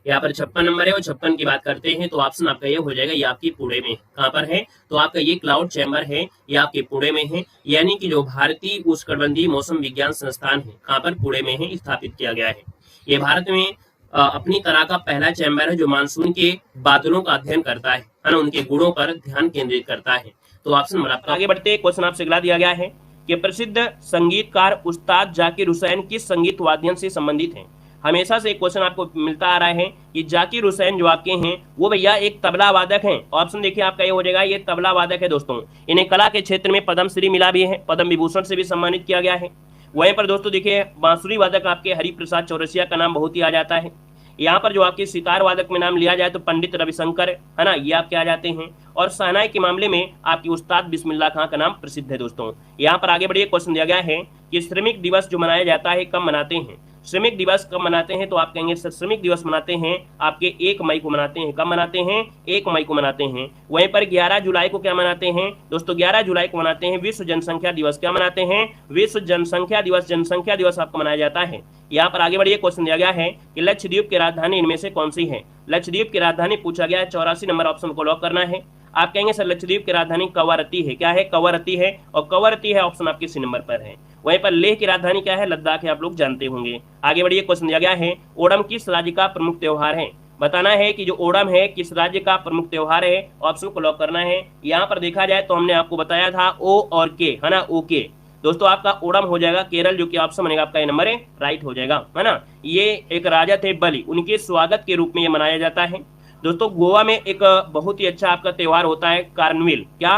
यहाँ पर 56 नंबर है और 56 की बात करते हैं तो ऑप्शन आपका ये हो जाएगा, ये आपकी पुणे में कहाँ पर है, तो आपका ये क्लाउड चैम्बर है ये आपके पुणे में है, यानी कि जो भारतीय उष्णकटिबंधीय मौसम विज्ञान संस्थान है कहाँ पर, पुणे में है, स्थापित किया गया है। ये भारत में अपनी तरह का पहला चैम्बर है जो मानसून के बादलों का अध्ययन करता है ना, उनके गुणों पर ध्यान केंद्रित करता है, तो ऑप्शन नंबर आपका। आगे बढ़ते क्वेश्चन आपसे अगला दिया गया है कि प्रसिद्ध संगीतकार उस्ताद जाकिर हुसैन किस संगीत वाद्यन से संबंधित हैं। हमेशा से एक क्वेश्चन आपको मिलता आ रहा है कि जाकिर हुसैन जो आपके हैं वो भैया एक तबला वादक हैं। ऑप्शन देखिए आपका ये हो जाएगा, ये तबला वादक है दोस्तों। इन्हें कला के क्षेत्र में पद्मश्री मिला भी है, पद्म विभूषण से भी सम्मानित किया गया है। वहीं पर दोस्तों देखिए बांसुरी वादक आपके हरिप्रसाद चौरसिया का नाम बहुत ही आ जाता है। यहाँ पर जो आपके सितार वादक में नाम लिया जाए तो पंडित रविशंकर, है ना, ये आपके आ जाते हैं। और शहनाई के मामले में आपकी उस्ताद बिस्मिल्लाह खां का नाम प्रसिद्ध है दोस्तों। यहाँ पर आगे बढ़िए, क्वेश्चन दिया गया है कि श्रमिक दिवस जो मनाया जाता है कब मनाते हैं। श्रमिक दिवस कब मनाते हैं, तो आप कहेंगे सर श्रमिक दिवस मनाते हैं आपके 1 मई को मनाते हैं। कब मनाते हैं, 1 मई को मनाते हैं। वहीं पर 11 जुलाई को क्या मनाते हैं दोस्तों, 11 जुलाई को मनाते हैं विश्व जनसंख्या दिवस। क्या मनाते हैं, विश्व जनसंख्या दिवस, जनसंख्या दिवस आपको मनाया जाता है। यहाँ पर आगे बढ़िए, क्वेश्चन दिया गया है कि लक्षद्वीप की राजधानी इनमें से कौन सी है। लक्षद्वीप की राजधानी पूछा गया है, 84 नंबर ऑप्शन को लॉक करना है। आप कहेंगे सर लक्षद्वीप की राजधानी कवरत्ती है। क्या है, कवरत्ती है, और कवरत्ती है ऑप्शन आपके सी नंबर पर है। वहीं पर लेह की राजधानी क्या है, लद्दाख है, आप लोग जानते होंगे। आगे बढ़िए, क्वेश्चन दिया गया है ओणम किस राज्य का प्रमुख त्योहार है। बताना है कि जो ओणम है किस राज्य का प्रमुख त्योहार है, ऑप्शन को लॉक करना है। यहाँ पर देखा जाए तो हमने आपको बताया था ओ और के, है ना, ओके दोस्तों, आपका ओणम हो जाएगा केरल, जो कि ऑप्शन बनेगा आपका ये नंबर है, राइट हो जाएगा, है ना। ये एक राजा थे बलि, उनके स्वागत के रूप में ये मनाया जाता है। दोस्तों गोवा में एक बहुत ही अच्छा आपका त्योहार होता है कार्निवल। क्या,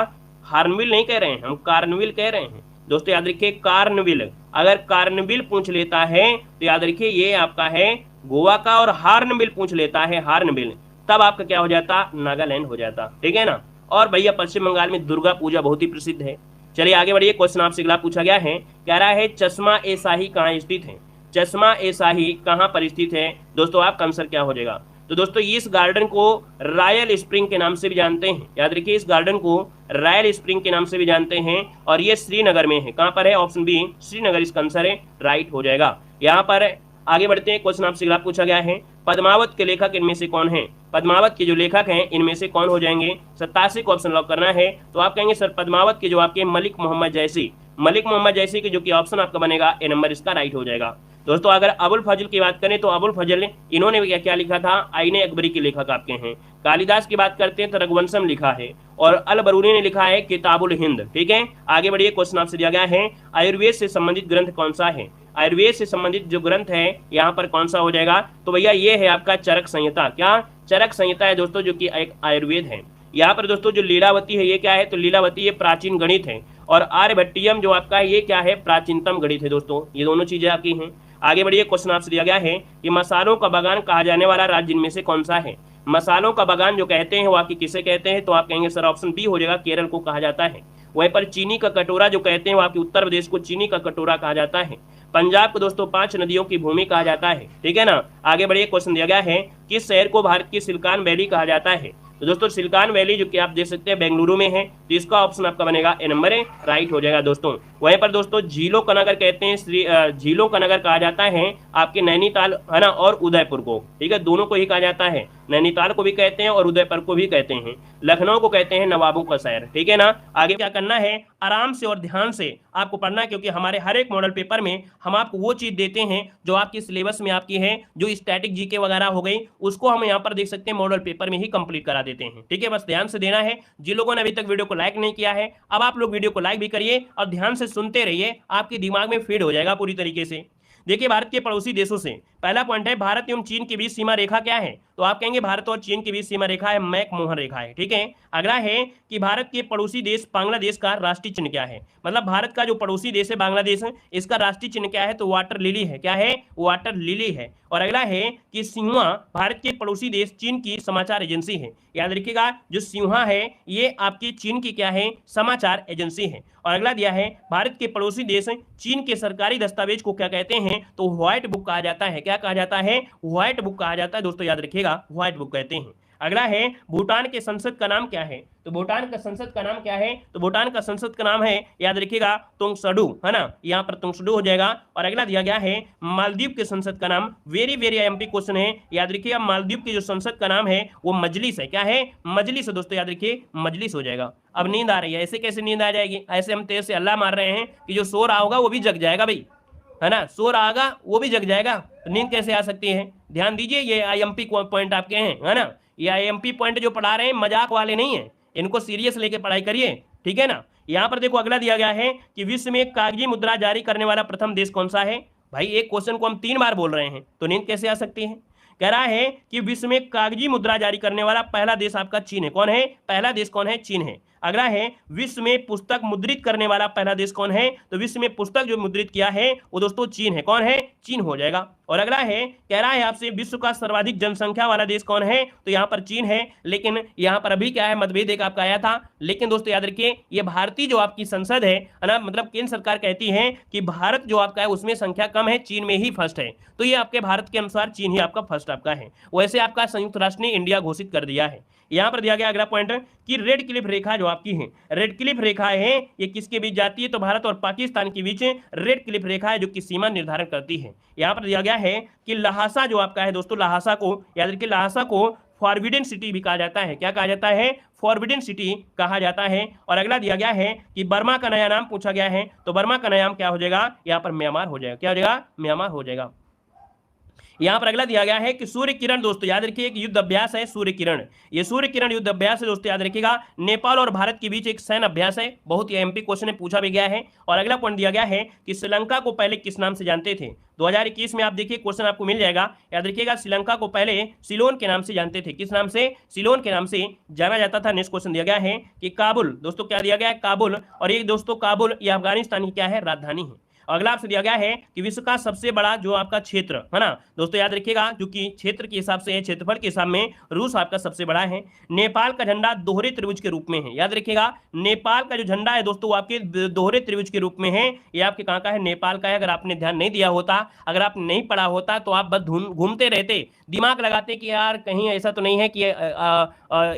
हार्नविल नहीं कह रहे हैं हम, कार्निवल कह रहे हैं दोस्तों, याद रखिए कार्निवल। अगर कार्निवल पूछ लेता है तो याद रखिए ये आपका है गोवा का, और हार्नविल पूछ लेता है हार्नविल, तब आपका क्या हो जाता, नागालैंड हो जाता, ठीक है ना। और भैया पश्चिम बंगाल में दुर्गा पूजा बहुत ही प्रसिद्ध है। चलिए आगे बढ़िए, क्वेश्चन आपसे अगला पूछा गया है, कह रहा है चश्मा ए शाही कहाँ स्थित है। चश्मा ए शाही कहाँ पर स्थित है दोस्तों, आपका आंसर क्या हो जाएगा। तो दोस्तों इस गार्डन को रॉयल स्प्रिंग के नाम से भी जानते हैं। याद रखिए इस गार्डन को रॉयल स्प्रिंग के नाम से भी जानते हैं, और ये श्रीनगर में है। कहाँ पर है, ऑप्शन बी श्रीनगर इसका आंसर है, राइट हो जाएगा। यहाँ पर आगे बढ़ते हैं, क्वेश्चन आपसे अगला पूछा गया है, पद्मावत के लेखक इनमें से कौन है। पद्मावत के जो लेखक हैं इनमें से कौन हो जाएंगे, 87 को ऑप्शन लॉक करना है। तो आप कहेंगे सर पद्मावत के जो आपके मलिक मोहम्मद जैसी, मलिक मोहम्मद जैसी की जो कि ऑप्शन आपका बनेगा ए नंबर इसका राइट हो जाएगा। दोस्तों अगर अबुल फजल की बात करें तो अबुल फजल इन्होंने क्या क्या लिखा था, आईने अकबरी के लेखक आपके हैं। कालिदास की बात करते हैं तो रघुवंशम लिखा है, और अल बरूनी ने लिखा है किताबुल हिंद, ठीक है। आगे बढ़िए, क्वेश्चन आपसे दिया गया है आयुर्वेद से संबंधित ग्रंथ कौन सा है। आयुर्वेद से संबंधित जो ग्रंथ है यहाँ पर कौन सा हो जाएगा, तो भैया ये है आपका चरक संहिता। क्या, चरक संहिता है दोस्तों, जो कि एक आयुर्वेद है। यहाँ पर दोस्तों जो लीलावती है ये क्या है, तो लीलावती ये प्राचीन गणित है, और आर्यभट्टियम जो आपका है ये क्या है, प्राचीनतम गणित है दोस्तों। ये दोनों चीजें आपकी हैं। आगे बढ़िए, क्वेश्चन आपसे दिया गया है कि मसालों का बागान कहा जाने वाला राज्य इनमें से कौन सा है। मसालों का बागान जो कहते हैं वो आपकी किसे कहते हैं, तो आप कहेंगे सर ऑप्शन बी हो जाएगा, केरल को कहा जाता है। वहीं पर चीनी का कटोरा जो कहते हैं वो आपके उत्तर प्रदेश को चीनी का कटोरा कहा जाता है। पंजाब को दोस्तों 5 नदियों की भूमि कहा जाता है, ठीक है ना। आगे बढ़िए, क्वेश्चन दिया गया है किस शहर को भारत की सिलिकॉन वैली कहा जाता है। तो दोस्तों सिलिकॉन वैली जो कि आप देख सकते हैं बेंगलुरु में है, तो इसका ऑप्शन आपका बनेगा ए नंबर है, राइट हो जाएगा दोस्तों। वहीं पर दोस्तों झीलों का नगर कहते हैं, झीलों का नगर कहा जाता है आपके नैनीताल, है ना, और उदयपुर को, ठीक है, दोनों को ही कहा जाता है। नैनीताल को भी कहते हैं और उदयपुर को भी कहते हैं। लखनऊ को कहते हैं नवाबों का शहर, ठीक है ना। आगे क्या करना है, आराम से और ध्यान से आपको पढ़ना है, क्योंकि हमारे हर एक मॉडल पेपर में हम आपको वो चीज देते हैं जो आपकी सिलेबस में आपकी है, जो स्टैटिक जीके वगैरह हो गई, उसको हम यहाँ पर देख सकते हैं मॉडल पेपर में ही कंप्लीट करा देते हैं, ठीक है। बस ध्यान से देना है। जिन लोगों ने अभी तक वीडियो को लाइक नहीं किया है, अब आप लोग वीडियो को लाइक भी करिए और ध्यान से सुनते रहिए, आपके दिमाग में फीड हो जाएगा पूरी तरीके से। देखिए भारत के पड़ोसी देशों से पहला पॉइंट है, भारत एवं चीन के बीच सीमा रेखा क्या है, तो आप कहेंगे भारत और चीन के बीच सीमा रेखा है मैक-मोहन रेखा है, ठीक है। अगला है कि भारत के पड़ोसी देश बांग्लादेश का राष्ट्रीय चिन्ह क्या है, मतलब भारत का जो पड़ोसी देश है बांग्लादेश, इसका राष्ट्रीय चिन्ह क्या है, तो वाटर लिली है। क्या है, वाटर लिली है। और अगला है कि सिन्हुआ भारत के पड़ोसी देश चीन की समाचार एजेंसी है। याद रखिएगा जो सिन्हुआ है ये आपकी चीन की क्या है, समाचार एजेंसी है। और अगला दिया है भारत के पड़ोसी देश चीन के सरकारी दस्तावेज को क्या कहते हैं, तो व्हाइट बुक कहा जाता है। क्या कहा जाता है, व्हाइट बुक कहा जाता है दोस्तों, याद रखिएगा व्हाइट बुक कहते हैं। अगला है भूटान के संसद का नाम क्या है, तो भूटान का संसद का नाम क्या है, तो भूटान का संसद का नाम है, याद रखिएगा तुंगसडू, है ना, यहाँ पर तुंगसडू हो जाएगा। और अगला दिया गया है मालदीव के संसद का नाम, वेरी वेरी एमपी क्वेश्चन है, याद रखिएगा मालदीव की जो संसद का नाम है वो मजलिस है। क्या है, मजलिस है दोस्तों, याद रखिए मजलिस हो जाएगा। अब नींद आ रही है, ऐसे कैसे नींद आ जाएगी, ऐसे हम तेज से अल्लाह मार रहे हैं कि जो सो रहा होगा वो भी जग जाएगा भाई, है ना, सो रहा होगा वो भी जग जाएगा, तो नींद कैसे आ सकती है। ध्यान दीजिए, ये आईएमपी पॉइंट आपके हैं, है ना, ये आईएमपी पॉइंट जो पढ़ा रहे हैं मजाक वाले नहीं है, इनको सीरियस लेके पढ़ाई करिए, ठीक है ना। यहाँ पर देखो अगला दिया गया है कि विश्व में कागजी मुद्रा जारी करने वाला प्रथम देश कौन सा है। भाई एक क्वेश्चन को हम 3 बार बोल रहे हैं तो नींद कैसे आ सकती है। कह रहा है कि विश्व में कागजी मुद्रा जारी करने वाला पहला देश आपका चीन है। कौन है, पहला देश कौन है, चीन है। अगला है विश्व में पुस्तक मुद्रित करने वाला पहला देश कौन है, तो विश्व में पुस्तक जो मुद्रित किया है वो दोस्तों चीन है। कौन है, चीन हो जाएगा। और अगला है, कह रहा है आपसे विश्व का सर्वाधिक जनसंख्या वाला देश कौन है, तो यहाँ पर चीन है। लेकिन यहाँ पर अभी क्या है, मतभेद एक आपका आया था, लेकिन दोस्तों याद रखिए ये भारतीय जो आपकी संसद है ना, मतलब केंद्र सरकार कहती है कि भारत जो आपका है उसमें संख्या कम है, चीन में ही फर्स्ट है। तो ये आपके भारत के अनुसार चीन ही आपका फर्स्ट आपका है। वैसे आपका संयुक्त राष्ट्र ने इंडिया घोषित कर दिया है। यहां पर दिया गया अगला पॉइंट कि रेड क्लिफ रेखा जो आपकी है, रेड क्लिफ रेखा है ये किसके बीच जाती है, तो भारत और पाकिस्तान के बीच रेड क्लिफ रेखा है जो कि सीमा निर्धारण करती है। यहां पर दिया गया है कि लहासा जो आपका है दोस्तों, लहासा को याद रखिए, लहासा को फॉरबिडन सिटी भी कहा जाता है। क्या कहा जाता है, फॉरबिडन सिटी कहा जाता है। और अगला दिया गया है कि बर्मा का नया नाम पूछा गया है, तो बर्मा का नया नाम क्या हो जाएगा, यहाँ पर म्यांमार हो जाएगा। क्या हो जाएगा, म्यांमार हो जाएगा। यहां पर अगला दिया गया है कि सूर्य किरण, दोस्तों याद रखिए एक युद्ध अभ्यास है सूर्य किरण। ये सूर्य किरण युद्ध अभ्यास है दोस्तों, याद रखिएगा नेपाल और भारत के बीच एक सैन्य अभ्यास है। बहुत ही एमपी क्वेश्चन में पूछा भी गया है। और अगला पॉइंट दिया गया है कि श्रीलंका को पहले किस नाम से जानते थे। 2021 में आप देखिए क्वेश्चन आपको मिल जाएगा, याद रखिएगा श्रीलंका को पहले सिलोन के नाम से जानते थे। किस नाम से, सिलोन के नाम से जाना जाता था। नेक्स्ट क्वेश्चन दिया गया है कि काबुल, दोस्तों क्या दिया गया है, काबुल। और ये दोस्तों काबुल ये अफगानिस्तान की क्या है, राजधानी है। अगला आपसे दिया गया है कि विश्व का सबसे बड़ा जो आपका क्षेत्र है ना दोस्तों, याद रखिएगा जो कि क्षेत्र के हिसाब से, क्षेत्रफल के हिसाब में रूस आपका सबसे बड़ा है। नेपाल का झंडा दोहरे त्रिभुज के रूप में है। याद रखिएगा नेपाल का जो झंडा है दोस्तों वो आपके दोहरे त्रिभुज के रूप में है। ये आपके कहाँ का है, नेपाल का है। अगर आपने ध्यान नहीं दिया होता, अगर आपने नहीं पढ़ा होता तो आप बस घूमते रहते, दिमाग लगाते कि यार कहीं ऐसा तो नहीं है कि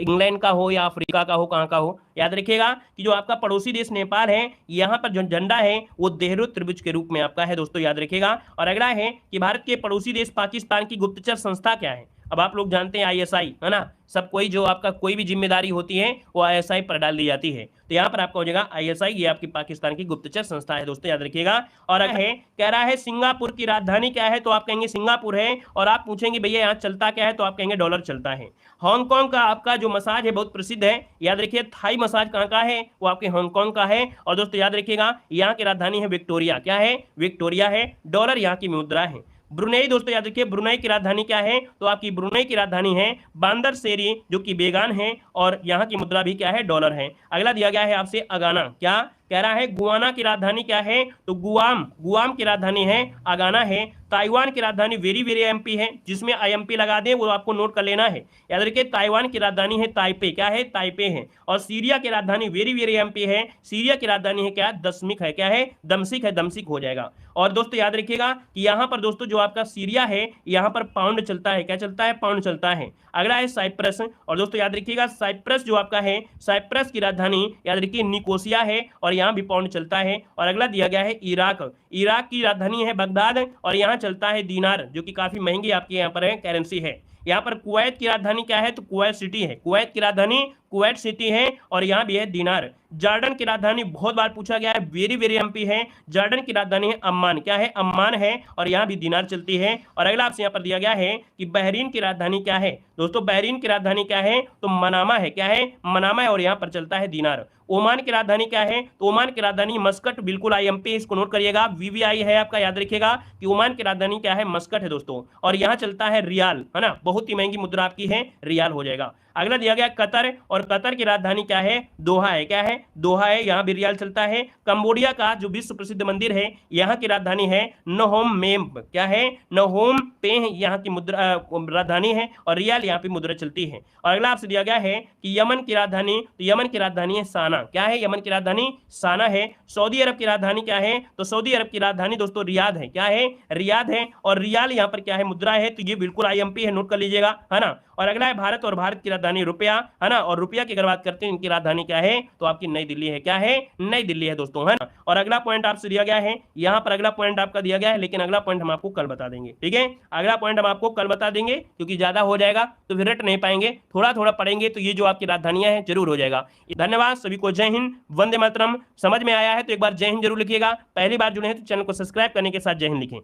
इंग्लैंड का हो या अफ्रीका का हो, कहाँ का हो। याद रखिएगा कि जो आपका पड़ोसी देश नेपाल है, यहाँ पर जो झंडा है वो दोहरे त्रिभुज के रूप में आपका है दोस्तों, याद रखिएगा। और अगला है कि भारत के पड़ोसी देश पाकिस्तान की गुप्तचर संस्था क्या है। अब आप लोग जानते हैं आईएसआई है ना, सब कोई जो आपका कोई भी जिम्मेदारी होती है वो आईएसआई पर डाल दी जाती है। तो यहाँ पर आपका हो जाएगा आईएसआई, ये आपकी पाकिस्तान की गुप्तचर संस्था है दोस्तों, याद रखिएगा। और अगर है, कह रहा है सिंगापुर की राजधानी क्या है, तो आप कहेंगे सिंगापुर है। और आप पूछेंगे भैया यहाँ चलता क्या है, तो आप कहेंगे डॉलर चलता है। हांगकांग का आपका जो मसाज है बहुत प्रसिद्ध है, याद रखिए थाई मसाज कहाँ का है, वो आपके हांगकांग का है। और दोस्तों याद रखिएगा यहाँ की राजधानी है विक्टोरिया। क्या है, विक्टोरिया है। डॉलर यहाँ की मुद्रा है। ब्रुनेई, दोस्तों याद रखिए ब्रुनेई की राजधानी क्या है, तो आपकी ब्रुनेई की राजधानी है बांदर सेरी जो कि बेगान है। और यहाँ की मुद्रा भी क्या है, डॉलर है। अगला दिया गया है आपसे अगाना, क्या कह रहा है, गुआना की राजधानी क्या है, तो गुआम, गुआम की राजधानी है अगाना है। ताइवान की राजधानी वेरी वेरी एमपी है, जिसमें आईएमपी लगा दें वो आपको नोट कर लेना है। याद रखिए ताइवान की राजधानी है ताइपे, क्या है, ताइपे है। और सीरिया की राजधानी वेरी वेरी एमपी है, सीरिया की राजधानी है क्या, दशमिक है। क्या है, दमसिक है, दमसिक हो जाएगा। और दोस्तों याद रखिएगा कि यहाँ पर दोस्तों जो आपका सीरिया है यहाँ पर पाउंड चलता है। क्या चलता है, पाउंड चलता है। अगला है साइप्रस। और दोस्तों याद रखिएगा साइप्रस जो आपका है, साइप्रस की राजधानी याद रखिए निकोसिया है और यहाँ भी पाउंड चलता है। और अगला दिया गया है इराक, इराक की राजधानी है बगदाद और यहाँ चलता है दीनार जो कि काफी महंगी आपकी यहाँ पर है करेंसी है। यहाँ पर कुवैत की राजधानी क्या है, तो कुवैत सिटी है, कुवैत की राजधानी कुवैत सिटी है और यहाँ भी है दीनार। जॉर्डन की राजधानी बहुत बार पूछा गया है, वेरी वेरी एमपी है, जॉर्डन की राजधानी है अम्मान। क्या है, अम्मान है और यहाँ भी दीनार चलती है। और अगला आपसे यहाँ पर दिया गया है कि बहरीन की राजधानी क्या है, दोस्तों बहरीन की राजधानी क्या है, तो मनामा है। क्या है, मनामा है और यहाँ पर चलता है दीनार। ओमान की राजधानी क्या है, तो ओमान की राजधानी मस्कट, बिल्कुल आईएमपी, इसको नोट करिएगा, वीवीआई है आपका, याद रखिएगा कि ओमान की राजधानी क्या है, मस्कट है दोस्तों। और यहाँ चलता है रियाल, है ना, बहुत ही महंगी मुद्रा आपकी है, रियाल हो जाएगा। अगला दिया गया कतर, और कतर की राजधानी क्या है, दोहा है। क्या है, दोहा है, यहाँ भी रियाल चलता है। कंबोडिया का जो विश्व प्रसिद्ध मंदिर है यहाँ की राजधानी है नहोम मेम। क्या है, नहोम पेह यहाँ की मुद्रा राजधानी है और रियाल यहाँ पे मुद्रा चलती है। और अगला आपसे दिया गया है कि यमन की राजधानी, तो यमन की राजधानी है साना। क्या है, यमन की राजधानी साना है। सऊदी अरब की राजधानी क्या है, तो सऊदी अरब की राजधानी दोस्तों रियाद है। क्या है, रियाद है और रियाल यहाँ पर क्या है, मुद्रा है, तो ये बिल्कुल आईएमपी है, नोट कर लीजिएगा, है ना। और अगला है भारत, और भारत की राजधानी रुपया, है ना। और रुपया की अगर बात करते हैं इनकी राजधानी क्या है, तो आपकी नई दिल्ली है। क्या है, नई दिल्ली है दोस्तों, है ना। और अगला पॉइंट आपसे दिया गया है, यहाँ पर अगला पॉइंट आपका दिया गया है, लेकिन अगला पॉइंट हम आपको कल बता देंगे, ठीक है। अगला पॉइंट हम आपको कल बता देंगे क्योंकि ज्यादा हो जाएगा तो फिर रट नहीं पाएंगे, थोड़ा थोड़ा पढ़ेंगे तो ये जो आपकी राजधानियां हैं जरूर हो जाएगा। धन्यवाद सभी को, जय हिंद, वंदे मातरम। समझ में आया है तो एक बार जय हिंद जरूर लिखिएगा। पहली बार जुड़े हैं तो चैनल को सब्सक्राइब करने के साथ जय हिंद लिखें।